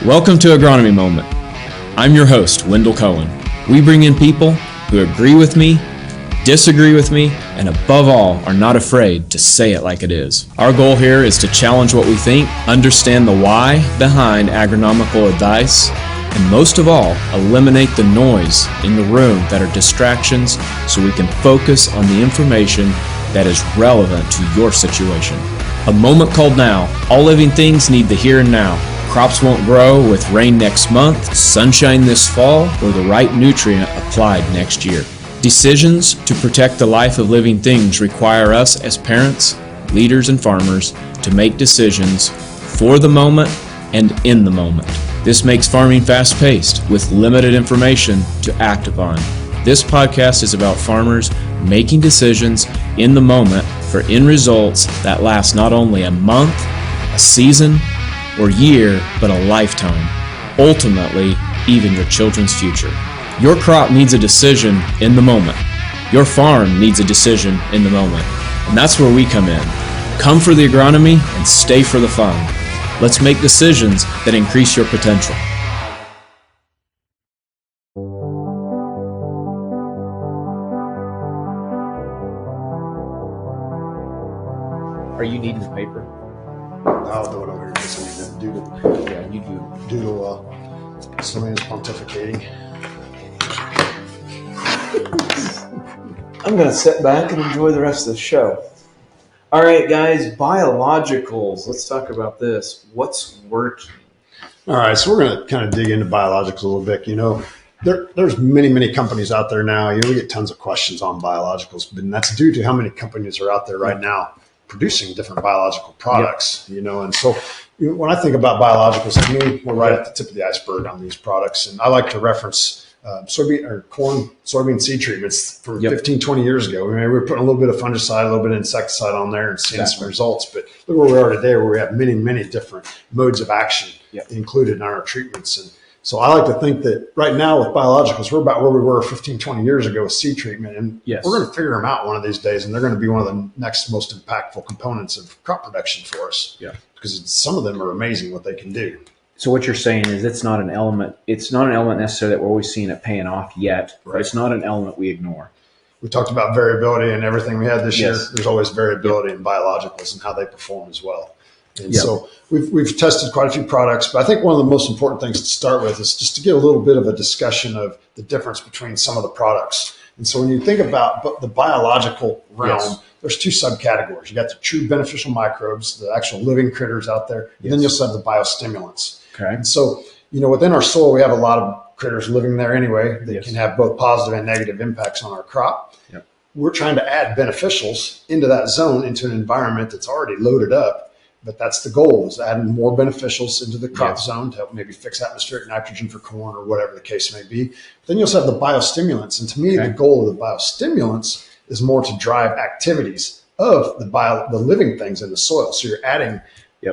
Welcome to Agronomy Moment. I'm your host, Wendell Cohen. We bring in people who agree with me, disagree with me, and above all, are not afraid to say it like it is. Our goal here is to challenge what we think, understand the why behind agronomical advice, and most of all, eliminate the noise in the room that are distractions so we can focus on the information that is relevant to your situation. A moment called now. All living things need the here and now. Crops won't grow with rain next month, sunshine this fall, or the right nutrient applied next year. Decisions to protect the life of living things require us as parents, leaders, and farmers to make decisions for the moment and in the moment. This makes farming fast-paced with limited information to act upon. This podcast is about farmers making decisions in the moment for end results that last not only a month, a season, or year, but a lifetime. Ultimately, even your children's future. Your crop needs a decision in the moment. Your farm needs a decision in the moment. And that's where we come in. Come for the agronomy and stay for the fun. Let's make decisions that increase your potential. Are you needing the paper? I'll do it over here because I need to doodle. Yeah, you do. Doodle Celena's pontificating. I'm going to sit back and enjoy the rest of the show. All right, guys, biologicals. Let's talk about this. What's working? All right, so we're going to kind of dig into biologicals a little bit. You know, there's many companies out there now. You know, we get tons of questions on biologicals, but that's due to how many companies are out there right now producing different biological products. Yep. You know, and so when I think about biologicals, to me, we're right at the tip of the iceberg on these products. And I like to reference soybean seed treatments from 15, 20 years ago. I mean, we were putting a little bit of fungicide, a little bit of insecticide on there and seeing some results. But look where we are today, where we have many different modes of action included in our treatments. And so I like to think that right now with biologicals, we're about where we were 15, 20 years ago with seed treatment. And we're going to figure them out one of these days. And they're going to be one of the next most impactful components of crop production for us. Yeah. Because some of them are amazing what they can do. So what you're saying is it's not an element necessarily that we're always seeing it paying off yet, but it's not an element we ignore. We talked about variability and everything we had this year. There's always variability in biologicals and how they perform as well. And so we've tested quite a few products, but I think one of the most important things to start with is just to get a little bit of a discussion of the difference between some of the products. And so when you think about the biological realm, there's two subcategories. You got the true beneficial microbes, the actual living critters out there, and then you'll have the biostimulants. Okay. And so, you know, within our soil, we have a lot of critters living there anyway that can have both positive and negative impacts on our crop. Yep. We're trying to add beneficials into that zone, into an environment that's already loaded up. But that's the goal, is adding more beneficials into the crop zone to help maybe fix atmospheric nitrogen for corn or whatever the case may be. But then you also have the biostimulants. And to me, the goal of the biostimulants is more to drive activities of the living things in the soil. So you're adding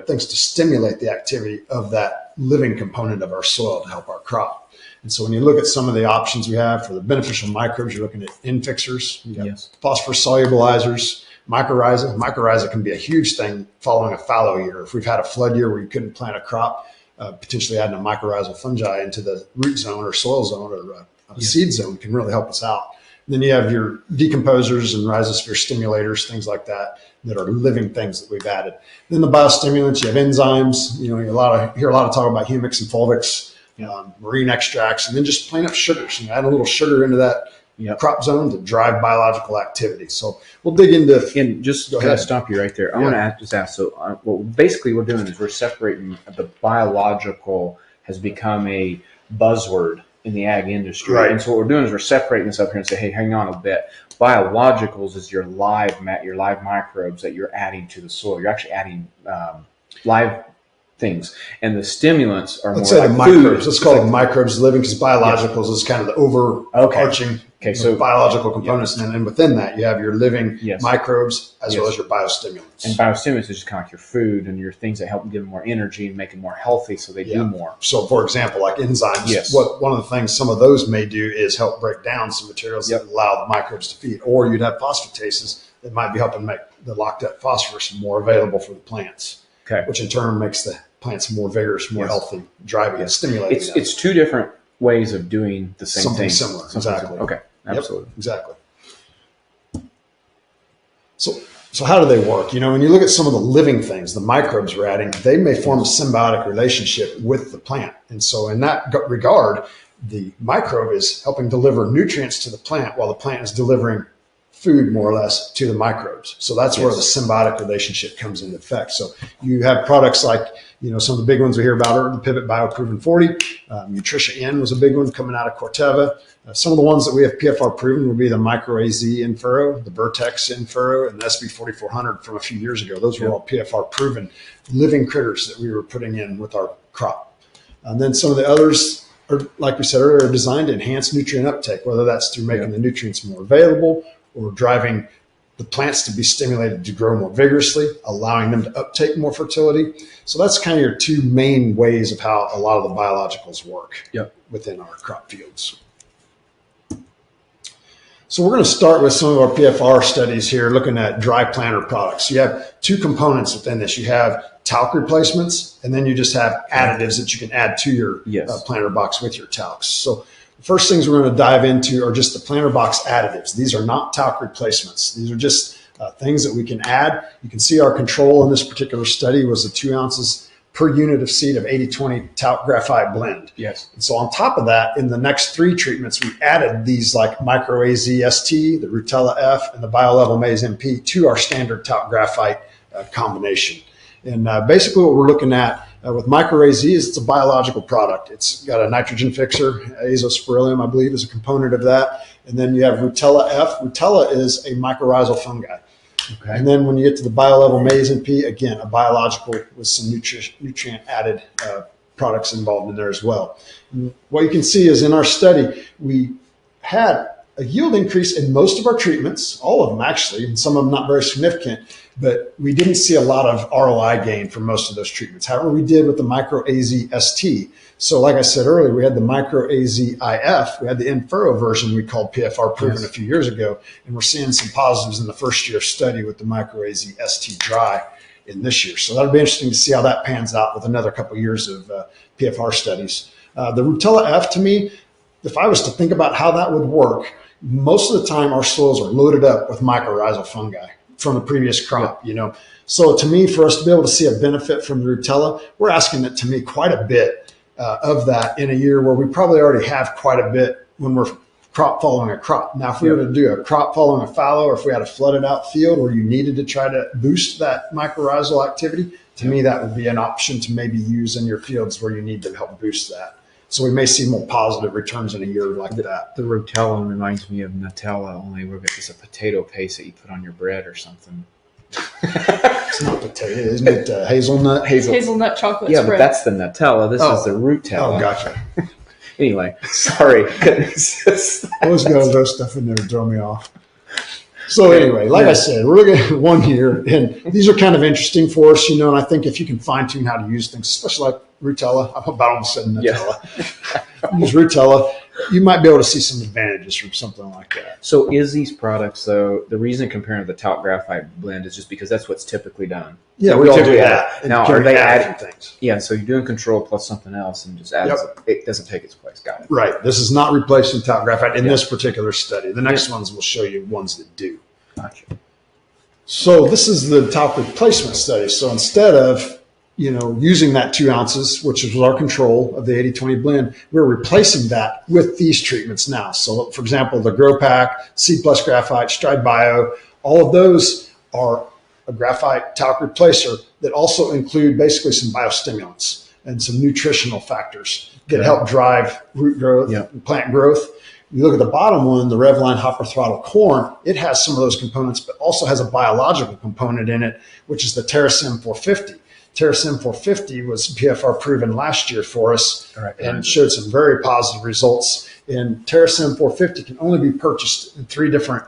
things to stimulate the activity of that living component of our soil to help our crop. And so when you look at some of the options we have for the beneficial microbes, you're looking at infixers, you got phosphorus solubilizers, mycorrhiza. Mycorrhiza can be a huge thing following a fallow year. If we've had a flood year where you couldn't plant a crop, potentially adding a mycorrhizal fungi into the root zone or soil zone or a seed zone can really help us out. And then you have your decomposers and rhizosphere stimulators, things like that are living things that we've added. Then the biostimulants, you have enzymes. You know, you hear a lot of talk about humics and fulvics, marine extracts, and then just plain up sugars. You know, add a little sugar into that crop zone to drive biological activity. So we'll dig into. And just to stop you right there, I want to just ask. So, what basically we're doing is we're separating the biological has become a buzzword in the ag industry. Right. And so what we're doing is we're separating this up here and say, hey, hang on a bit. Biologicals is your live microbes that you're adding to the soil. You're actually adding live things. And the stimulants are more like microbes. Let's call it microbes living, because biologicals is kind of the overarching biological components. And then within that, you have your living microbes as well as your biostimulants. And biostimulants is just kind of like your food and your things that help them give them more energy and make them more healthy so they do more. So, for example, like enzymes, one of the things some of those may do is help break down some materials that allow the microbes to feed. Or you'd have phosphatases that might be helping make the locked up phosphorus more available for the plants, which in turn makes the plants more vigorous, more healthy, driving and stimulating them. It's two different ways of doing the same Something thing. similar, exactly. Okay, absolutely. Yep, exactly. So how do they work? When you look at some of the living things, the microbes we're adding, they may form a symbiotic relationship with the plant. And so in that regard, the microbe is helping deliver nutrients to the plant while the plant is delivering food, more or less, to the microbes. So that's where the symbiotic relationship comes into effect. So you have products like, some of the big ones we hear about are the Pivot BioProven 40. Nutricia N was a big one coming out of Corteva. Some of the ones that we have PFR proven would be the Micro AZ in furrow, the Vertex in furrow, and the SB 4400 from a few years ago. Those were all PFR proven living critters that we were putting in with our crop. And then some of the others are, like we said earlier, are designed to enhance nutrient uptake, whether that's through making the nutrients more available or driving the plants to be stimulated to grow more vigorously, allowing them to uptake more fertility. So that's kind of your two main ways of how a lot of the biologicals work within our crop fields. So we're going to start with some of our PFR studies here, looking at dry planter products. You have two components within this. You have talc replacements, and then you just have additives that you can add to your planter box with your talcs. So the first things we're going to dive into are just the planter box additives. These are not talc replacements. These are just things that we can add. You can see our control in this particular study was the 2 ounces per unit of seed of 80-20 talc graphite blend. Yes. And so on top of that, in the next 3 treatments, we added these like Micro AZ ST, the Rutella F, and the BioLevel Maize MP to our standard talc graphite combination. And basically what we're looking at with Micro AZ is it's a biological product. It's got a nitrogen fixer, azospirillum, I believe, is a component of that. And then you have Rutella F. Rutella is a mycorrhizal fungi. Okay. And then when you get to the BioLevel Maize MP, again, a biological with some nutrient added products involved in there as well. And what you can see is in our study, we had a yield increase in most of our treatments, all of them actually, and some of them not very significant, but we didn't see a lot of ROI gain from most of those treatments. However, we did with the Micro AZ ST. So like I said earlier, we had the Micro AZ IF, we had the in-furrow version we called PFR proven a few years ago, and we're seeing some positives in the first year study with the Micro AZ ST dry in this year. So that'll be interesting to see how that pans out with another couple of years of PFR studies. The Rutella F, to me, if I was to think about how that would work, most of the time our soils are loaded up with mycorrhizal fungi from the previous crop, So to me, for us to be able to see a benefit from the Rutella, we're asking it to me quite a bit of that in a year where we probably already have quite a bit when we're crop following a crop. Now, if we were to do a crop following a fallow, or if we had a flooded out field where you needed to try to boost that mycorrhizal activity, to me, that would be an option to maybe use in your fields where you need to help boost that. So we may see more positive returns in a year like that. The Rutella reminds me of Nutella, only it's a potato paste that you put on your bread or something. It's not potato, isn't it? Hazelnut? Hazelnut chocolate spread. Yeah, but that's the Nutella. This is the Rutella. Oh, gotcha. Anyway, sorry. I always got to throw stuff in there to throw me off. So anyway, like I said, we're looking at one here, and these are kind of interesting for us, and I think if you can fine tune how to use things, especially like Rutella, I'm about almost said Nutella. Use Rutella, you might be able to see some advantages from something like that. So is these products, though, the reason comparing to the talc graphite blend is just because that's what's typically done? Yeah, so we all do that. Now, are they adding things? Yeah, so you're doing control plus something else and just adds it doesn't take its place. Got it. Right. This is not replacing talc graphite in this particular study. The next ones will show you ones that do. Gotcha. So this is the talc replacement study. So instead of using that 2 ounces, which is our control of the 80-20 blend, we're replacing that with these treatments now. So for example, the Grow Pack, Seed Plus Graphite, Stride Bio, all of those are a graphite talc replacer that also include basically some biostimulants and some nutritional factors that help drive root growth and plant growth. You look at the bottom one, the Revline Hopper Throttle Corn, it has some of those components, but also has a biological component in it, which is the Terrasym 450. Terrasym 450 was PFR proven last year for us and showed some very positive results. And Terrasym 450 can only be purchased in 3 different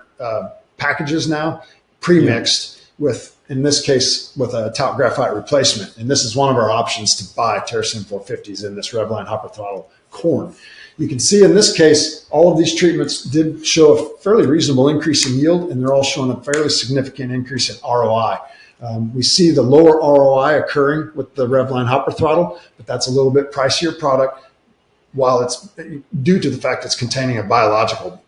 packages now, pre-mixed with, in this case, with a talc graphite replacement. And this is one of our options to buy Terrasym 450s in this Revline Hopper Throttle Corn. You can see in this case, all of these treatments did show a fairly reasonable increase in yield, and they're all showing a fairly significant increase in ROI. We see the lower ROI occurring with the Revline hopper throttle, but that's a little bit pricier product, while it's due to the fact it's containing a biological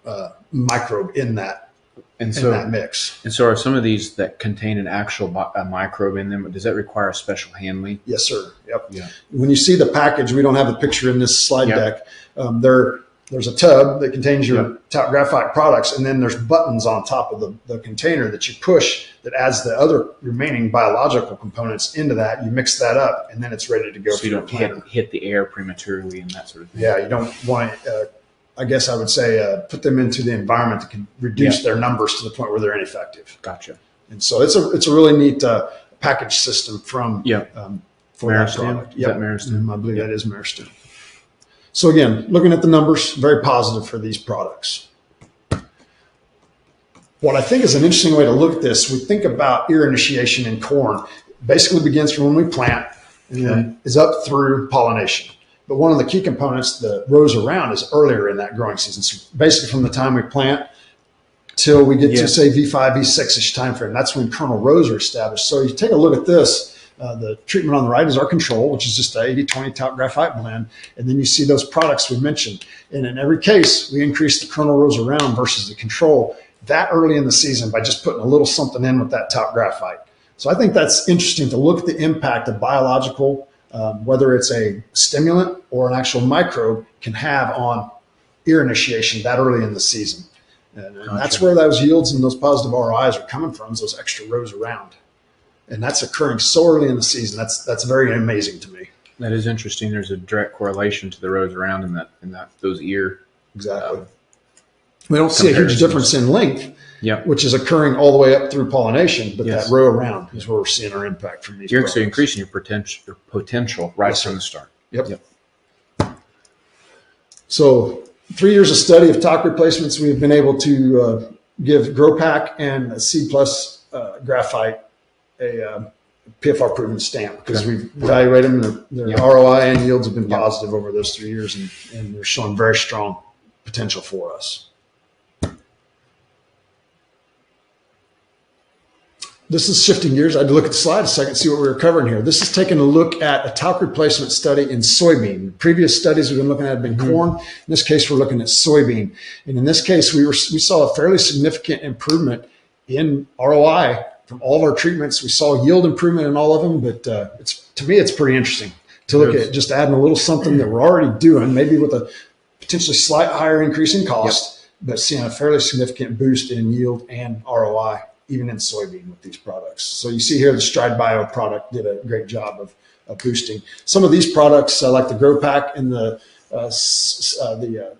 microbe in that mix. And so are some of these that contain an actual microbe in them, does that require a special handling? Yes, sir. Yep. Yeah. When you see the package, we don't have the picture in this slide deck. There's a tub that contains your talc graphite products, and then there's buttons on top of the container that you push that adds the other remaining biological components into that. You mix that up, and then it's ready to go. So you don't hit the air prematurely and that sort of thing. Yeah, you don't want to, I guess I would say, put them into the environment that can reduce their numbers to the point where they're ineffective. Gotcha. And so it's a really neat package system from for that Meristem? product. Is that Meristem? I believe that is Meristem. So again, looking at the numbers, very positive for these products. What I think is an interesting way to look at this, we think about ear initiation in corn. Basically begins from when we plant and then is up through pollination. But one of the key components that rows around is earlier in that growing season. So basically from the time we plant till we get to say V5, V6-ish timeframe, that's when kernel rows are established. So you take a look at this. The treatment on the right is our control, which is just a 80-20 talc graphite blend. And then you see those products we mentioned. And in every case, we increase the kernel rows around versus the control that early in the season by just putting a little something in with that talc graphite. So I think that's interesting to look at the impact of biological, whether it's a stimulant or an actual microbe, can have on ear initiation that early in the season. And that's where those yields and those positive ROIs are coming from, is those extra rows around. And that's occurring so early in the season. That's very amazing to me. That is interesting. There's a direct correlation to the rows around in those ear. Exactly. We don't see a huge difference in length, which is occurring all the way up through pollination, but that row around is where we're seeing our impact from these. You're actually increasing your potential right from the start. Yep. So 3 years of study of talc replacements, we've been able to give GrowPack and Seed Plus graphite a PFR proven stamp, because we've evaluated them. Their ROI and yields have been positive over those 3 years, and they're showing very strong potential for us. This is shifting gears. I had to look at the slide a second, see what we were covering here. This is taking a look at a talc replacement study in soybean. Previous studies we've been looking at have been corn. In this case, we're looking at soybean. And in this case, we saw a fairly significant improvement in ROI from all of our treatments. We saw yield improvement in all of them, but to me, it's pretty interesting to look at just adding a little something that we're already doing, maybe with a potentially slight higher increase in cost, but seeing a fairly significant boost in yield and ROI, even in soybean with these products. So you see here, the Stride Bio product did a great job of boosting. Some of these products, like the GrowPack and the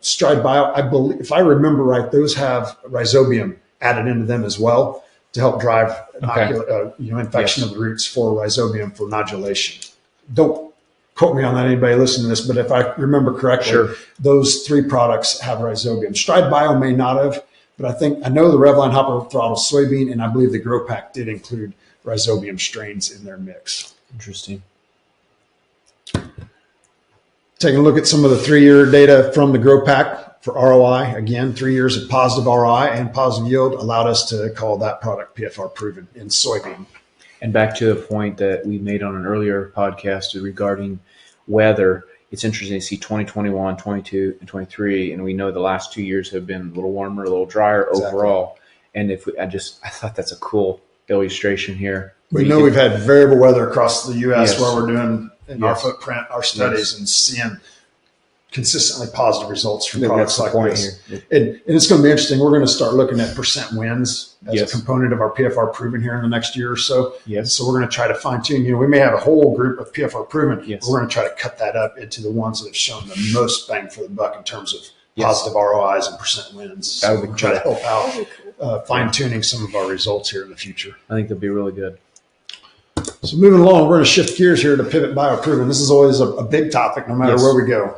Stride Bio, I believe, if I remember right, those have rhizobium added into them as well to help drive infection of the roots for rhizobium for nodulation. Don't quote me on that, anybody listening to this, but if I remember correctly, those three products have rhizobium. Stride Bio may not have, but I know the Revline hopper throttle soybean, and I believe the GrowPack did include rhizobium strains in their mix. Interesting. Taking a look at some of the 3-year data from the GrowPack for ROI. Again, 3 years of positive ROI and positive yield allowed us to call that product PFR proven in soybean. And back to the point that we made on an earlier podcast regarding weather, it's interesting to see 2021, 22, and 23, and we know the last 2 years have been a little warmer, a little drier overall. And I thought that's a cool illustration here. We know we've had variable weather across the U.S. where we're doing in our footprint, our studies, and seeing consistently positive results from products like this. And it's going to be interesting. We're going to start looking at percent wins as a component of our PFR proven here in the next year or so. So we're going to try to fine tune. We may have a whole group of PFR proven, but we're going to try to cut that up into the ones that have shown the most bang for the buck in terms of positive ROIs and percent wins. So we can try to help out fine tuning some of our results here in the future. I think that'd be really good. So moving along, we're going to shift gears here to Pivot Bio Proven. This is always a big topic, no matter where we go.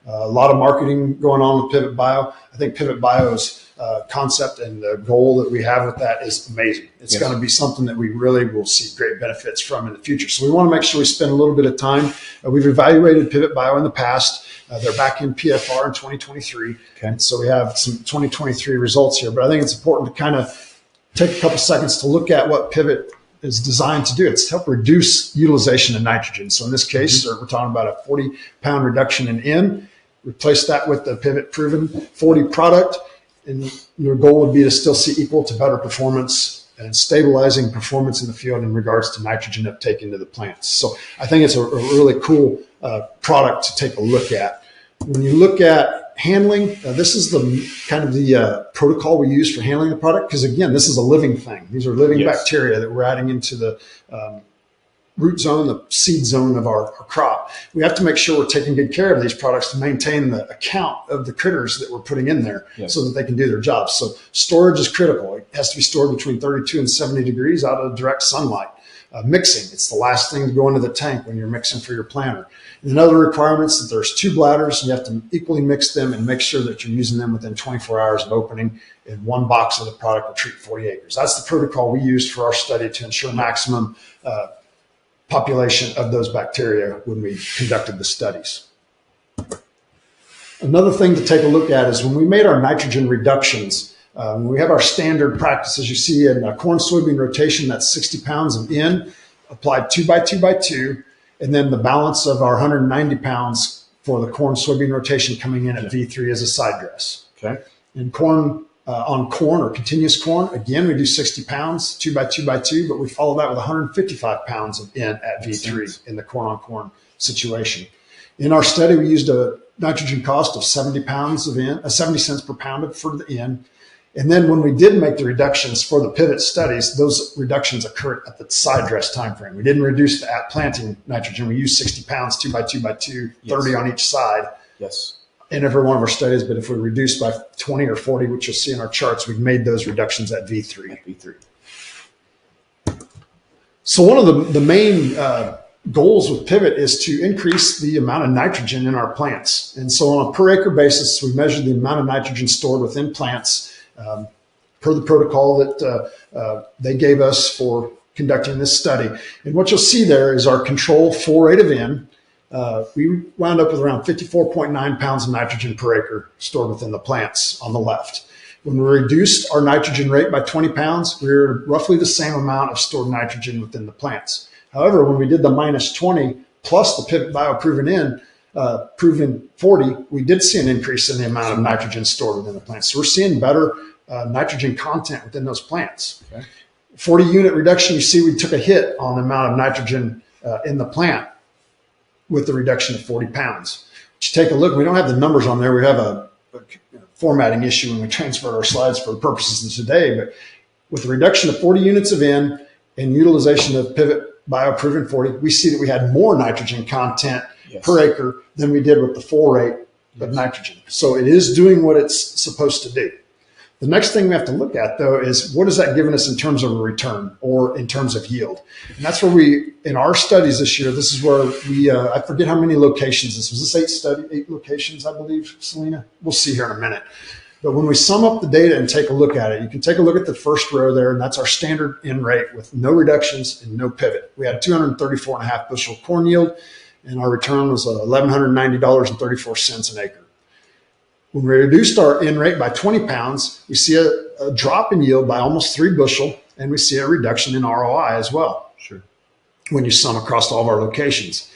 A lot of marketing going on with Pivot Bio. I think Pivot Bio's concept and the goal that we have with that is amazing. It's going to be something that we really will see great benefits from in the future. So we want to make sure we spend a little bit of time. We've evaluated Pivot Bio in the past. They're back in PFR in 2023. And so we have some 2023 results here. But I think it's important to kind of take a couple seconds to look at what Pivot is designed to do. It's to help reduce utilization of nitrogen. So in this case, we're talking about a 40-pound reduction in N. Replace that with the Pivot Proven 40 product, and your goal would be to still see equal to better performance and stabilizing performance in the field in regards to nitrogen uptake into the plants. So I think it's a really cool product to take a look at. When you look at handling, this is the kind of the protocol we use for handling the product, because again, this is a living thing. These are living bacteria that we're adding into the root zone, the seed zone of our crop. We have to make sure we're taking good care of these products to maintain the account of the critters that we're putting in there so that they can do their jobs. So storage is critical. It has to be stored between 32 and 70 degrees out of direct sunlight. Mixing, it's the last thing to go into the tank when you're mixing for your planter. And another requirement is that there's 2 bladders. You have to equally mix them and make sure that you're using them within 24 hours of opening, and 1 box of the product will treat 40 acres. That's the protocol we used for our study to ensure maximum population of those bacteria when we conducted the studies. Another thing to take a look at is when we made our nitrogen reductions, we have our standard practices. You see in corn soybean rotation, that's 60 pounds of N applied 2 by 2 by 2, and then the balance of our 190 pounds for the corn soybean rotation coming in at V3 as a side dress. Okay. In corn, on corn or continuous corn, again, we do 60 pounds, 2 by 2 by 2, but we follow that with 155 pounds of N at V3 in the corn on corn situation. In our study, we used a nitrogen cost of 70 pounds of N, 70 cents per pound for the N. And then when we did make the reductions for the pivot studies, those reductions occurred at the side dress time frame. We didn't reduce the at planting nitrogen. We used 60 pounds, 2 by 2 by 2, 30 on each side. In every one of our studies, but if we reduced by 20 or 40, which you'll see in our charts, we've made those reductions at V3. So one of the main goals with Pivot is to increase the amount of nitrogen in our plants. And so on a per acre basis, we measure the amount of nitrogen stored within plants per the protocol that they gave us for conducting this study. And what you'll see there is our control full rate of N. We wound up with around 54.9 pounds of nitrogen per acre stored within the plants on the left. When we reduced our nitrogen rate by 20 pounds, we were roughly the same amount of stored nitrogen within the plants. However, when we did the minus 20 plus the Pivot Bioproven N, proven 40, we did see an increase in the amount of nitrogen stored within the plants. So we're seeing better nitrogen content within those plants. 40 unit reduction, you see we took a hit on the amount of nitrogen in the plant with the reduction of 40 pounds. But you take a look, we don't have the numbers on there. We have a formatting issue when we transferred our slides for the purposes of today, but with the reduction of 40 units of N and utilization of Pivot Bioproven 40, we see that we had more nitrogen content per acre than we did with the full rate of nitrogen. So it is doing what it's supposed to do. The next thing we have to look at, though, is what is that giving us in terms of a return or in terms of yield? And that's where we, in our studies this year, this is where we, I forget how many locations this was. This 8 locations, I believe, Celena? We'll see here in a minute. But when we sum up the data and take a look at it, you can take a look at the first row there, and that's our standard N rate with no reductions and no pivot. We had 234.5 bushel corn yield, and our return was $1,190.34 an acre. When we reduced our N rate by 20 pounds, we see a drop in yield by almost 3 bushel, and we see a reduction in ROI as well. When you sum across all of our locations.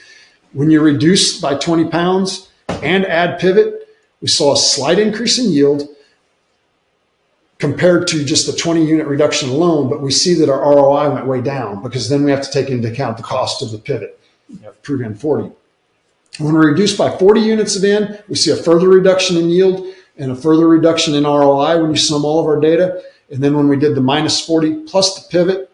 When you reduce by 20 pounds and add pivot, we saw a slight increase in yield compared to just the 20 unit reduction alone, but we see that our ROI went way down because then we have to take into account the cost of the pivot, Proven 40. When we reduce by 40 units of N, we see a further reduction in yield and a further reduction in ROI when you sum all of our data. And then when we did the minus 40 plus the pivot,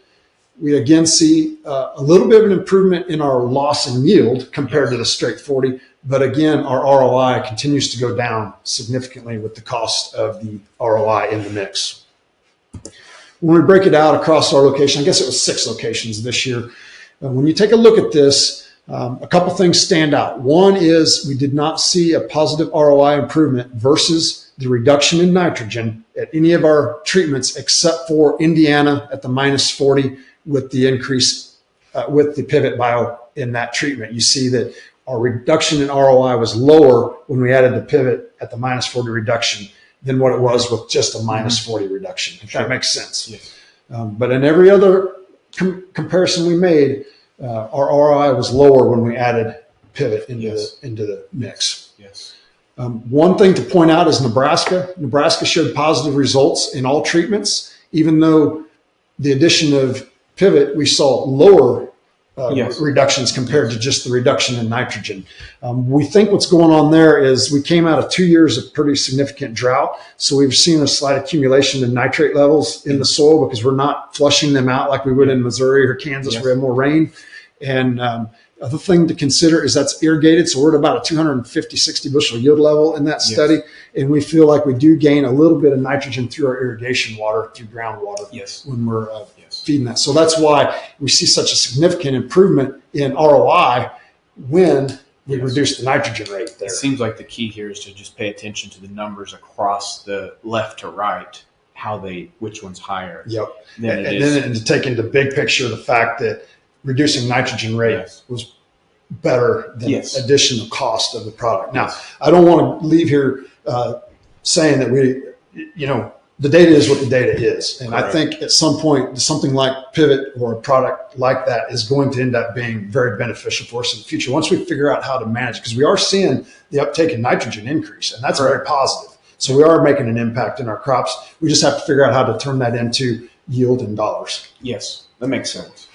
we again see a little bit of an improvement in our loss in yield compared to the straight 40. But again, our ROI continues to go down significantly with the cost of the ROI in the mix. When we break it out across our location, I guess it was 6 locations this year. When you take a look at this, a couple things stand out. One is we did not see a positive ROI improvement versus the reduction in nitrogen at any of our treatments except for Indiana at the minus 40 with the increase with the Pivot Bio in that treatment. You see that our reduction in ROI was lower when we added the Pivot at the minus 40 reduction than what it was with just a minus 40 reduction, if that makes sense. But in every other comparison we made, our ROI was lower when we added pivot into the mix. Yes. One thing to point out is Nebraska. Nebraska showed positive results in all treatments, even though the addition of pivot, we saw lower reductions compared to just the reduction in nitrogen. We think what's going on there is we came out of 2 years of pretty significant drought. So we've seen a slight accumulation in nitrate levels in the soil because we're not flushing them out like we would in Missouri or Kansas where we have more rain. And other thing to consider is that's irrigated. So we're at about a 250, 60 bushel yield level in that study. And we feel like we do gain a little bit of nitrogen through our irrigation water, through groundwater when we're feeding that. So that's why we see such a significant improvement in ROI when we reduce the nitrogen rate there. It seems like the key here is to just pay attention to the numbers across the left to right, which one's higher. Yep. And to take into big picture the fact that reducing nitrogen rate was better than additional cost of the product. Now, I don't want to leave here saying that the data is what the data is. And I think at some point, something like pivot or a product like that is going to end up being very beneficial for us in the future once we figure out how to manage it, because we are seeing the uptake in nitrogen increase, and that's very positive. So we are making an impact in our crops. We just have to figure out how to turn that into yield in dollars. Yes, that makes sense.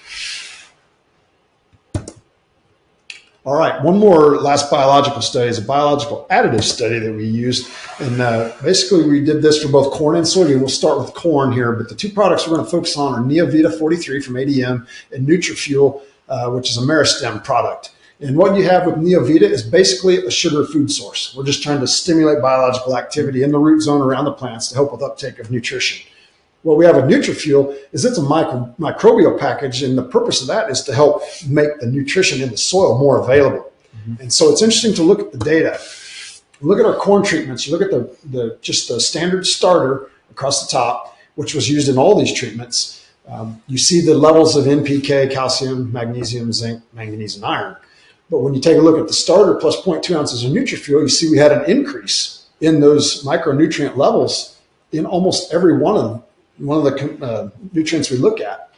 All right, one more last biological study is a biological additive study that we used. And basically we did this for both corn and soybean. We'll start with corn here, but the two products we're going to focus on are Neovita 43 from ADM and Nutrifuel, which is a meristem product. And what you have with Neovita is basically a sugar food source. We're just trying to stimulate biological activity in the root zone around the plants to help with uptake of nutrition. What we have with Nutrifuel is it's a microbial package, and the purpose of that is to help make the nutrition in the soil more available. And so it's interesting to look at the data. Look at our corn treatments. You look at just the standard starter across the top, which was used in all these treatments. You see the levels of NPK, calcium, magnesium, zinc, manganese, and iron. But when you take a look at the starter plus 0.2 ounces of Nutrifuel, you see we had an increase in those micronutrient levels in almost every one of the nutrients we look at.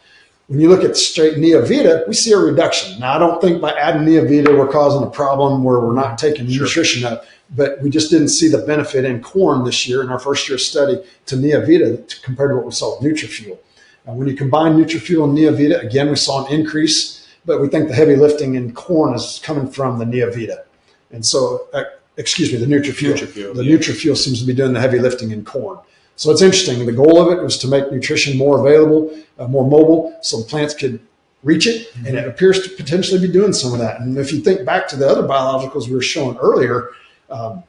When you look at straight Neovita, we see a reduction. Now, I don't think by adding Neovita, we're causing a problem where we're not taking nutrition up, but we just didn't see the benefit in corn this year in our first year study to Neovita compared to what we saw with Nutrifuel. When you combine Nutrifuel and Neovita, again, we saw an increase, but we think the heavy lifting in corn is coming from the Neovita. And so, the Nutrifuel. Nutrifuel seems to be doing the heavy lifting in corn. So it's interesting. The goal of it was to make nutrition more available, more mobile, so the plants could reach it, and it appears to potentially be doing some of that. And if you think back to the other biologicals we were showing earlier and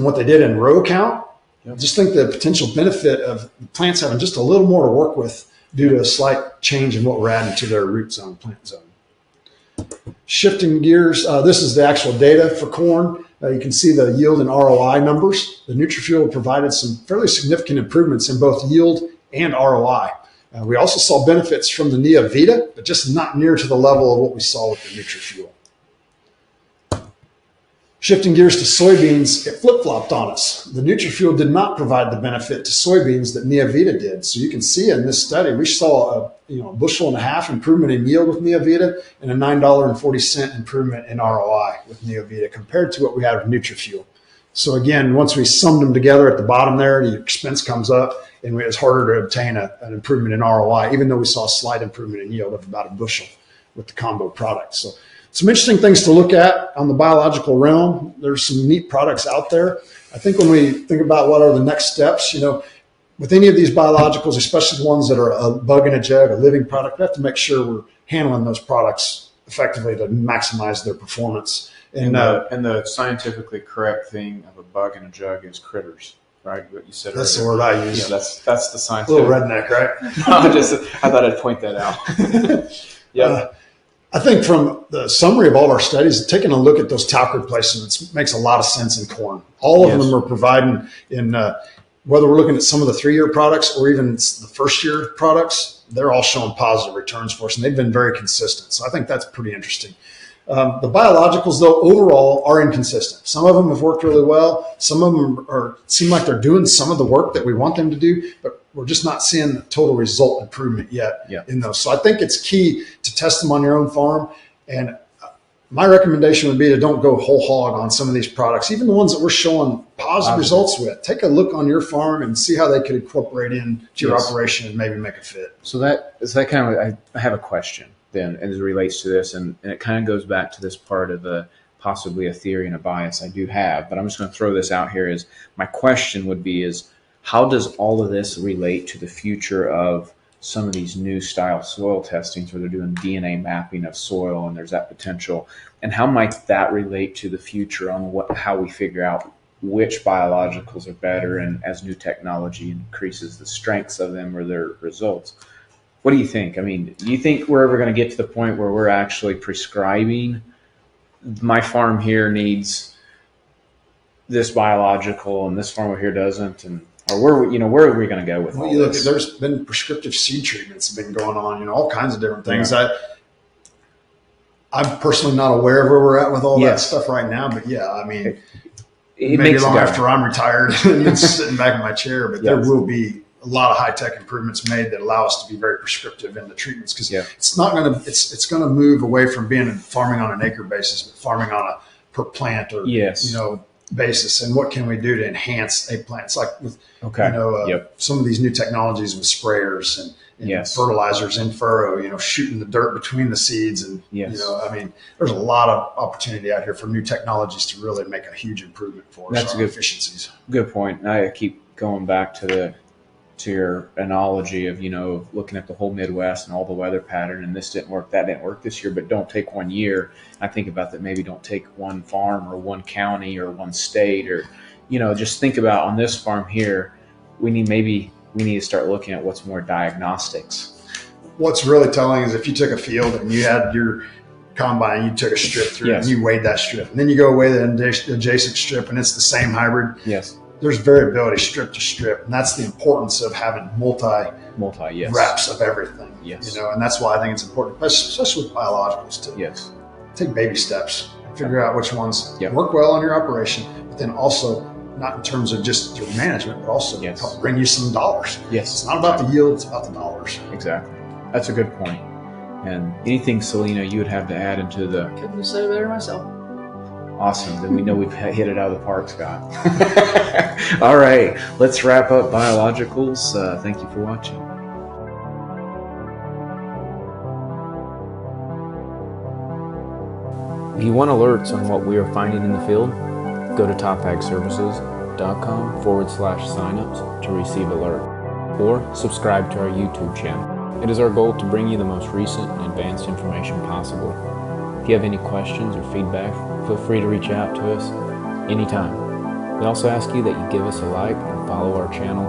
what they did in row count, just think the potential benefit of the plants having just a little more to work with due to a slight change in what we're adding to their root zone, plant zone. Shifting gears, this is the actual data for corn. You can see the yield and ROI numbers. The Nutrifuel provided some fairly significant improvements in both yield and ROI. We also saw benefits from the Neovita, but just not near to the level of what we saw with the Nutrifuel. Shifting gears to soybeans, it flip-flopped on us. The Nutrifuel did not provide the benefit to soybeans that Neovita did. So you can see in this study, we saw a bushel and a half improvement in yield with Neovita and a $9.40 improvement in ROI with Neovita compared to what we had with Nutrifuel. So again, once we summed them together at the bottom there, the expense comes up and it's harder to obtain an improvement in ROI, even though we saw a slight improvement in yield of about a bushel with the combo product. So some interesting things to look at on the biological realm. There's some neat products out there. I think when we think about what are the next steps, with any of these biologicals, especially the ones that are a bug in a jug, a living product, we have to make sure we're handling those products effectively to maximize their performance. And the scientifically correct thing of a bug in a jug is critters, right? What you said that's earlier. The word I use. Yeah, that's the scientific. A little redneck, right? I thought I'd point that out. I think from the summary of all of our studies, taking a look at those talc replacements makes a lot of sense in corn. All of them are providing in, whether we're looking at some of the 3-year products or even the first-year products, they're all showing positive returns for us, and they've been very consistent. So I think that's pretty interesting. The biologicals, though, overall are inconsistent. Some of them have worked really well. Some of them seem like they're doing some of the work that we want them to do, but we're just not seeing the total result improvement yet in those. So I think it's key to test them on your own farm. And my recommendation would be to don't go whole hog on some of these products, even the ones that we're showing positive results with. Take a look on your farm and see how they could incorporate into your operation and maybe make it fit. So that kind of, I have a question then as it relates to this, and it kind of goes back to this part of possibly a theory and a bias I do have, but I'm just going to throw this out here. Is my question would be is how does all of this relate to the future of some of these new style soil testings where they're doing DNA mapping of soil and there's that potential, and how might that relate to the future on how we figure out which biologicals are better, and as new technology increases the strengths of them or their results? What do you think? I mean, do you think we're ever going to get to the point where we're actually prescribing my farm here needs this biological and this farm over here doesn't, and or where are we going to go with all this? There's been prescriptive seed treatments been going on, all kinds of different things. I'm personally not aware of where we're at with all that stuff right now, but I mean, it maybe long after I'm retired and sitting back in my chair, but there will be a lot of high-tech improvements made that allow us to be very prescriptive in the treatments, because it's not going to, it's going to move away from being farming on an acre basis, but farming on a per plant or, basis. And what can we do to enhance a plant? It's like with, some of these new technologies with sprayers and fertilizers in furrow, shooting the dirt between the seeds. And, I mean, there's a lot of opportunity out here for new technologies to really make a huge improvement for us. That's a good efficiencies. Good point. And I keep going back to your analogy of, looking at the whole Midwest and all the weather pattern, and this didn't work, that didn't work this year, but don't take one year. I think about that. Maybe don't take one farm or one county or one state, or, just think about on this farm here, we need to start looking at what's more diagnostics. What's really telling is if you took a field and you had your combine, you took a strip through and you weighed that strip, and then you go weigh the adjacent strip and it's the same hybrid. There's variability strip to strip, and that's the importance of having multi wraps of everything. And that's why I think it's important, especially with biologicals, to take baby steps, figure out which ones work well on your operation, but then also not in terms of just your management, but also help bring you some dollars. It's not about the yield; it's about the dollars. Exactly. That's a good point. And anything, Celena, you would have to add into the? Couldn't say better myself. Awesome. Then we know we've hit it out of the park, Scott. All right. Let's wrap up biologicals. Thank you for watching. If you want alerts on what we are finding in the field, go to topagservices.com/signups to receive alert, or subscribe to our YouTube channel. It is our goal to bring you the most recent and advanced information possible. If you have any questions or feedback, feel free to reach out to us anytime. We also ask you that you give us a like and follow our channel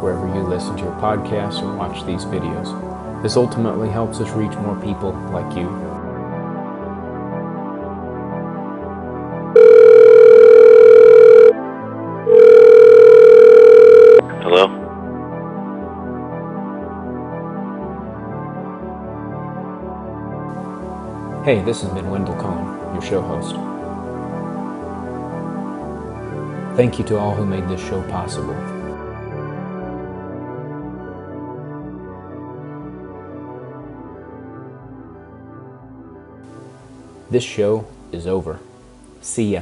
wherever you listen to your podcasts or watch these videos. This ultimately helps us reach more people like you. Hello? Hey, this has been Wendell Cohen, your show host. Thank you to all who made this show possible. This show is over. See ya.